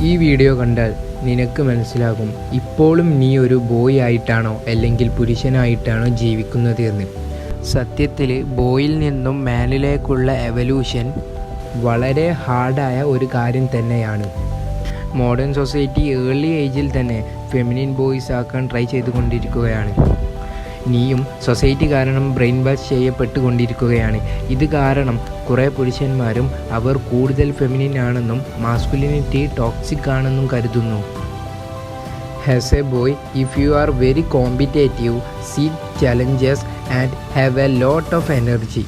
ഈ വീഡിയോ കണ്ടാൽ നിനക്ക് മനസ്സിലാകും ഇപ്പോഴും നീ ഒരു ബോയ് ആയിട്ടാണോ അല്ലെങ്കിൽ പുരുഷനായിട്ടാണോ ജീവിക്കുന്നത് എന്ന്. സത്യത്തിൽ ബോയിൽ നിന്നും മാനിലേക്കുള്ള എവല്യൂഷൻ വളരെ ഹാർഡായ ഒരു കാര്യം തന്നെയാണ്. മോഡേൺ സൊസൈറ്റി ഏർലി ഏജിൽ തന്നെ ഫെമിനിൻ ബോയ്സ് ആക്കാൻ ട്രൈ ചെയ്തുകൊണ്ടിരിക്കുകയാണ്. നീയും സൊസൈറ്റി കാരണം ബ്രെയിൻ വാഷ് ചെയ്യപ്പെട്ടുകൊണ്ടിരിക്കുകയാണ്. ഇത് കാരണം കുറേ പുരുഷന്മാരും അവർ കൂടുതൽ ഫെമിനിൻ ആണെന്നും മാസ്കുലിനിറ്റി ടോക്സിക് ആണെന്നും കരുതുന്നു. As A boy, if you are very competitive, seek challenges and have a lot of energy.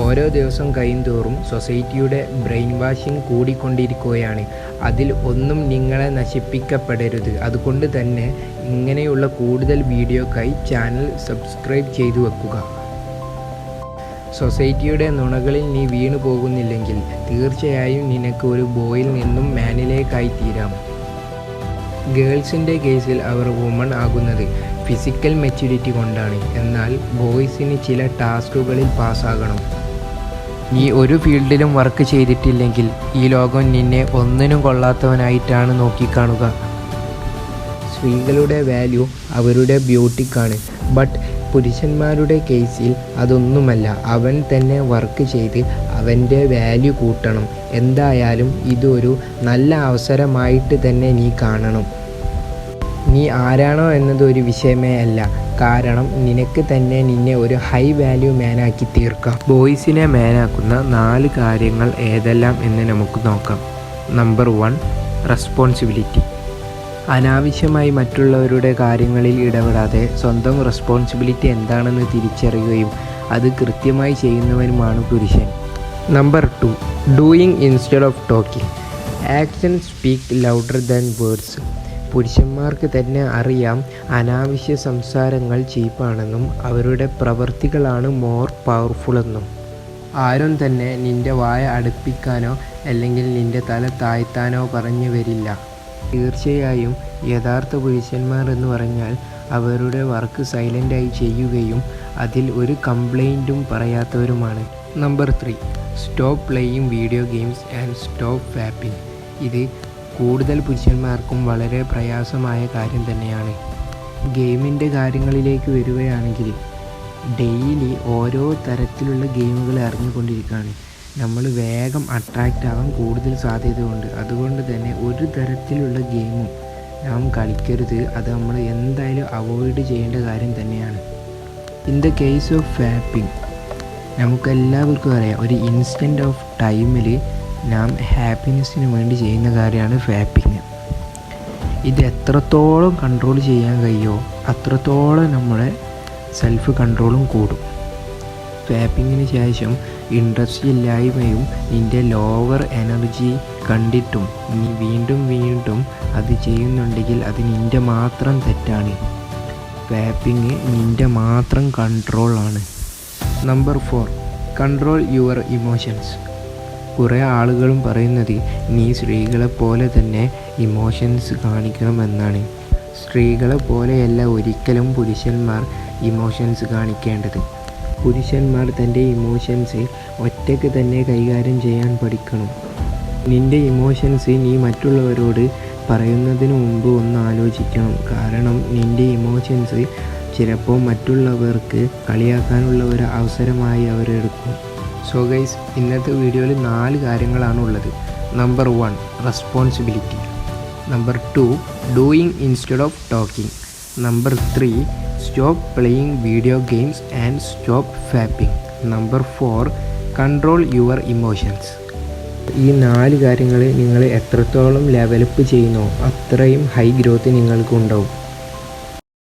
ഓരോ ദിവസം കഴിയുന്തോറും സൊസൈറ്റിയുടെ ബ്രെയിൻ വാഷിംഗ് കൂടിക്കൊണ്ടിരിക്കുകയാണ്. അതിൽ ഒന്നും നിങ്ങളെ നശിപ്പിക്കപ്പെടരുത്. അതുകൊണ്ട് തന്നെ ഇങ്ങനെയുള്ള കൂടുതൽ വീഡിയോക്കായി ചാനൽ സബ്സ്ക്രൈബ് ചെയ്തു വെക്കുക. സൊസൈറ്റിയുടെ നുണകളിൽ നീ വീണു പോകുന്നില്ലെങ്കിൽ തീർച്ചയായും നിനക്ക് ഒരു ബോയിൽ നിന്നും മാനിലേക്കായി തീരാം. ഗേൾസിൻ്റെ കേസിൽ അവർ വുമൺ ആകുന്നത് ഫിസിക്കൽ മെച്യൂരിറ്റി കൊണ്ടാണ്. എന്നാൽ ബോയ്സിന് ചില ടാസ്കുകളിൽ പാസ്സാകണം. നീ ഒരു ഫീൽഡിലും വർക്ക് ചെയ്തിട്ടില്ലെങ്കിൽ ഈ ലോകം നിന്നെ ഒന്നിനും കൊള്ളാത്തവനായിട്ടാണ് നോക്കിക്കാണുക. സ്ത്രീകളുടെ വാല്യൂ അവരുടെ ബ്യൂട്ടിക്കാണ്. ബട്ട് പുരുഷന്മാരുടെ കേസിൽ അതൊന്നുമല്ല. അവൻ തന്നെ വർക്ക് ചെയ്ത് അവൻ്റെ വാല്യൂ കൂട്ടണം. എന്തായാലും ഇതൊരു നല്ല അവസരമായിട്ട് തന്നെ നീ കാണണം. നീ ആരാണോ എന്നത് ഒരു വിഷയമേ അല്ല. കാരണം നിനക്ക് തന്നെ നിന്നെ ഒരു ഹൈ വാല്യൂ മാനാക്കി തീർക്കാം. ബോയ്സിനെ മാനാക്കുന്ന 4 കാര്യങ്ങൾ ഏതെല്ലാം എന്ന് നമുക്ക് നോക്കാം. Number 1, responsibility. അനാവശ്യമായി മറ്റുള്ളവരുടെ കാര്യങ്ങളിൽ ഇടപെടാതെ സ്വന്തം റെസ്പോൺസിബിലിറ്റി എന്താണെന്ന് തിരിച്ചറിയുകയും അത് കൃത്യമായി ചെയ്യുന്നവനുമാണ് പുരുഷൻ. Number 2, doing instead of talking. Action speak louder than words. പുരുഷന്മാർക്ക് തന്നെ അറിയാം അനാവശ്യ സംസാരങ്ങൾ ചീപ്പാണെന്നും അവരുടെ പ്രവൃത്തികളാണ് മോർ പവർഫുള്ളെന്നും. ആരും തന്നെ നിൻ്റെ വായ അടുപ്പിക്കാനോ അല്ലെങ്കിൽ നിൻ്റെ തല താഴ്ത്താനോ പറഞ്ഞു വരില്ല. തീർച്ചയായും യഥാർത്ഥ പുരുഷന്മാർ എന്ന് പറഞ്ഞാൽ അവരുടെ വർക്ക് സൈലൻ്റായി ചെയ്യുകയും അതിൽ ഒരു കംപ്ലൈൻറ്റും പറയാത്തവരുമാണ്. Number 3, stop playing video games and stop vaping. ഇത് കൂടുതൽ പുരുഷന്മാർക്കും വളരെ പ്രയാസമായ കാര്യം തന്നെയാണ്. ഗെയിമിൻ്റെ കാര്യങ്ങളിലേക്ക് വരികയാണെങ്കിൽ ഡെയിലി ഓരോ തരത്തിലുള്ള ഗെയിമുകൾ അറിഞ്ഞുകൊണ്ടിരിക്കുകയാണ്. നമ്മൾ വേഗം അട്രാക്റ്റ് ആവാൻ കൂടുതൽ സാധ്യതയുണ്ട്. അതുകൊണ്ട് തന്നെ ഒരു തരത്തിലുള്ള ഗെയിമും നാം കളിക്കരുത്. അത് നമ്മൾ എന്തായാലും അവോയ്ഡ് ചെയ്യേണ്ട കാര്യം തന്നെയാണ്. In the case of vaping, നമുക്കെല്ലാവർക്കും അറിയാം ഒരു ഇൻസ്റ്റൻ്റ് ഓഫ് ടൈമിൽ നാം ഹാപ്പിനെസ്സിന് വേണ്ടി ചെയ്യുന്ന കാര്യമാണ് വാപ്പിങ്. ഇത് എത്രത്തോളം കൺട്രോൾ ചെയ്യാൻ കഴിയുമോ അത്രത്തോളം നമ്മുടെ സെൽഫ് കൺട്രോളും കൂടും. വാപ്പിങ്ങിന് ശേഷം ഇൻട്രസ്റ്റ് ഇല്ലായ്മയും നിൻ്റെ ലോവർ എനർജി കണ്ടിട്ടും നീ വീണ്ടും വീണ്ടും അത് ചെയ്യുന്നുണ്ടെങ്കിൽ അത് നിൻ്റെ മാത്രം തെറ്റാണ്. വാപ്പിങ് നിൻ്റെ മാത്രം കൺട്രോളാണ്. Number 4, control your emotions. കുറേ ആളുകളും പറയുന്നത് നീ സ്ത്രീകളെ പോലെ തന്നെ ഇമോഷൻസ് കാണിക്കണമെന്നാണ്. സ്ത്രീകളെ പോലെയല്ല ഒരിക്കലും പുരുഷന്മാർ ഇമോഷൻസ് കാണിക്കേണ്ടത്. പുരുഷന്മാർ തൻ്റെ ഇമോഷൻസ് ഒറ്റയ്ക്ക് തന്നെ കൈകാര്യം ചെയ്യാൻ പഠിക്കണം. നിൻ്റെ ഇമോഷൻസ് നീ മറ്റുള്ളവരോട് പറയുന്നതിന് മുമ്പ് ഒന്ന് ആലോചിക്കണം. കാരണം നിൻ്റെ ഇമോഷൻസ് ചിലപ്പോൾ മറ്റുള്ളവർക്ക് കളിയാക്കാനുള്ള ഒരു അവസരമായി അവരെടുക്കും. സോ ഗൈസ്, ഇന്നത്തെ വീഡിയോയിൽ 4 കാര്യങ്ങളാണ് ഉള്ളത്. Number 1, responsibility. Number 2, doing instead of talking. Number 3, stop playing video games and stop vaping. Number 4, control your emotions. ഈ 4 കാര്യങ്ങൾ നിങ്ങൾ എത്രത്തോളം ലെവലപ്പ് ചെയ്യുന്നോ അത്രയും ഹൈ ഗ്രോത്ത് നിങ്ങൾക്ക് ഉണ്ടാവും.